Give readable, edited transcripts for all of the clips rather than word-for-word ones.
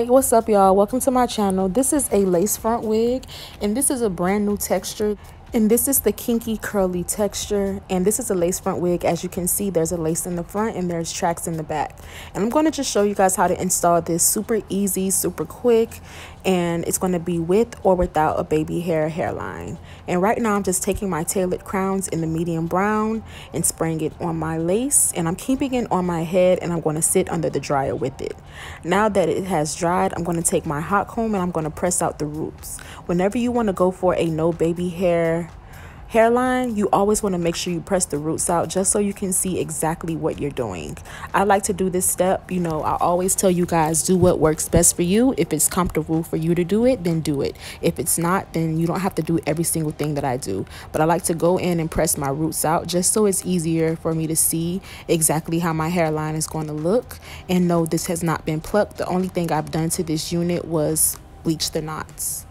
Hi, what's up y'all? Welcome to my channel. This is a lace front wig and this is a brand new texture. And this is the kinky curly texture, and this is a lace front wig. As you can see, there's a lace in the front and there's tracks in the back. And I'm going to just show you guys how to install this super easy, super quick, and it's going to be with or without a baby hair hairline. And right now I'm just taking my tailored crowns in the medium brown and spraying it on my lace, and I'm keeping it on my head, and I'm going to sit under the dryer with it. Now that it has dried, I'm going to take my hot comb and I'm going to press out the roots. Whenever you want to go for a no baby hairline, you always want to make sure you press the roots out just so you can see exactly what you're doing. I like to do this step. I always tell you guys, do what works best for you. If it's comfortable for you to do it, then do it. If it's not, then you don't have to do every single thing that I do. But I like to go in and press my roots out just so it's easier for me to see exactly how my hairline is going to look. And no, this has not been plucked. The only thing I've done to this unit was bleach the knots.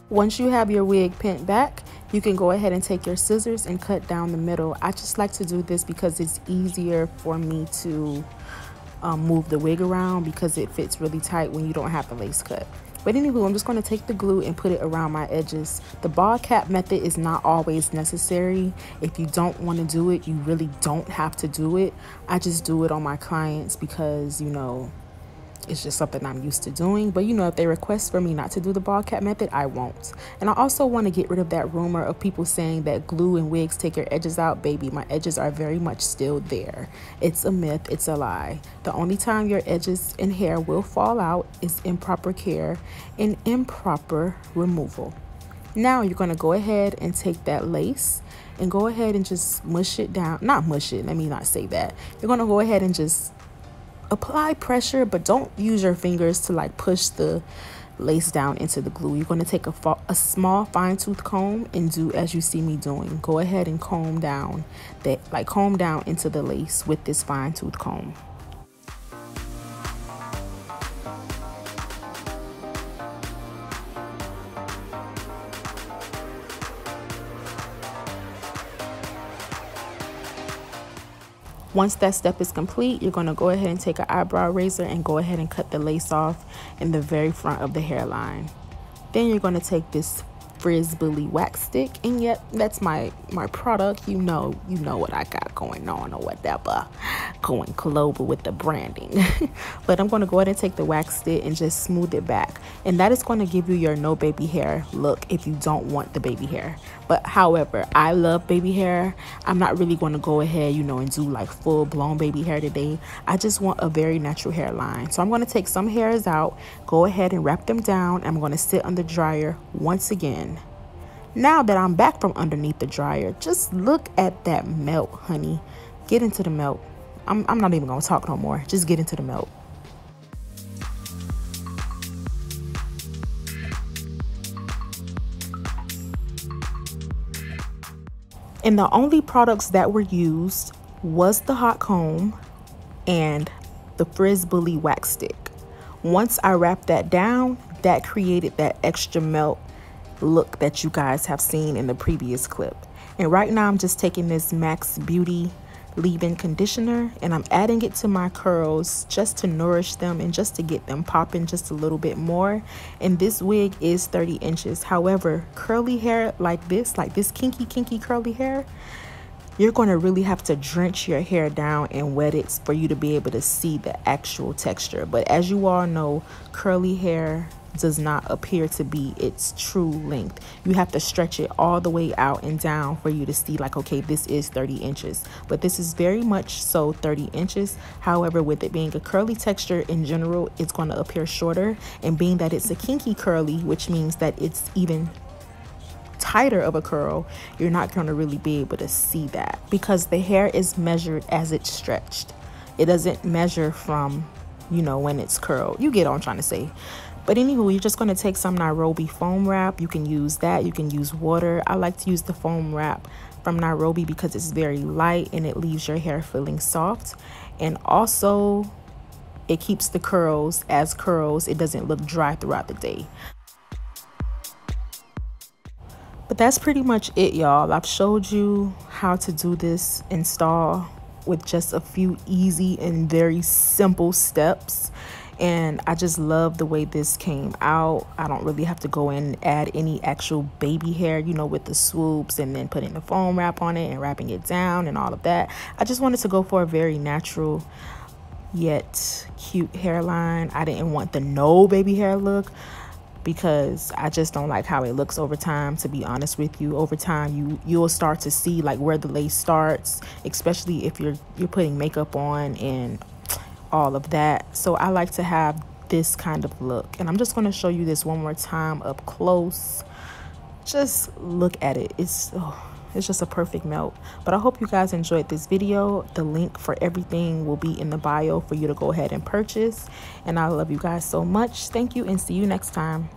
Once you have your wig pinned back, you can go ahead and take your scissors and cut down the middle. I just like to do this because it's easier for me to move the wig around because it fits really tight when you don't have the lace cut. But anywho, I'm just going to take the glue and put it around my edges. The ball cap method is not always necessary. If you don't want to do it, you really don't have to do it. I just do it on my clients because, it's just something I'm used to doing. But if they request for me not to do the ball cap method, I won't. And I also want to get rid of that rumor of people saying that glue and wigs take your edges out. Baby, my edges are very much still there. It's a myth. It's a lie. The only time your edges and hair will fall out is improper care and improper removal. Now you're going to go ahead and take that lace and go ahead and just mush it down. Not mush it. Let me not say that. You're going to go ahead and just apply pressure, but don't use your fingers to push the lace down into the glue. You're going to take a small fine tooth comb and do as you see me doing. Go ahead and comb down into the lace with this fine tooth comb. Once that step is complete, you're going to go ahead and take an eyebrow razor and go ahead and cut the lace off in the very front of the hairline. Then you're going to take this frizz-bully wax stick, and yep, that's my product. You know what I got going on or whatever, going global with the branding. But I'm going to go ahead and take the wax stick and just smooth it back, and that is going to give you your no baby hair look if you don't want the baby hair. But however, I love baby hair. I'm not really going to go ahead and do full-blown baby hair today. I just want a very natural hairline. So I'm going to take some hairs out, go ahead and wrap them down. I'm going to sit on the dryer once again. Now that I'm back from underneath the dryer, just look at that melt, honey. Get into the melt. I'm not even going to talk no more. Just get into the melt. And the only products that were used was the hot comb and the frizz-bully wax stick. Once I wrapped that down, that created that extra melt look that you guys have seen in the previous clip. And right now I'm just taking this Max Beauty leave-in conditioner and I'm adding it to my curls just to nourish them and just to get them popping just a little bit more. And this wig is 30 inches. However, curly hair like this kinky curly hair, you're going to really have to drench your hair down and wet it for you to be able to see the actual texture. But as you all know, curly hair does not appear to be its true length. You have to stretch it all the way out and down for you to see okay, this is 30 inches. But this is very much so 30 inches. However, with it being a curly texture in general, it's going to appear shorter. And being that it's a kinky curly, which means that it's even tighter of a curl, you're not going to really be able to see that because the hair is measured as it's stretched. It doesn't measure from when it's curled. You get what I'm trying to say. But anywho, you're just going to take some Nairobi foam wrap. You can use that. You can use water. I like to use the foam wrap from Nairobi because it's very light and it leaves your hair feeling soft. And also, it keeps the curls as curls. It doesn't look dry throughout the day. But that's pretty much it, y'all. I've showed you how to do this install with just a few easy and very simple steps. And I just love the way this came out. I don't really have to go in and add any actual baby hair, you know, with the swoops and then putting the foam wrap on it and wrapping it down and all of that. I just wanted to go for a very natural yet cute hairline. I didn't want the no baby hair look because I just don't like how it looks over time, to be honest with you. Over time, you'll start to see like where the lace starts, especially if you're putting makeup on and all of that. So I like to have this kind of look, and I'm just going to show you this one more time up close. Just look at it. It's just a perfect melt. But I hope you guys enjoyed this video. The link for everything will be in the bio for you to go ahead and purchase. And I love you guys so much. Thank you, and see you next time.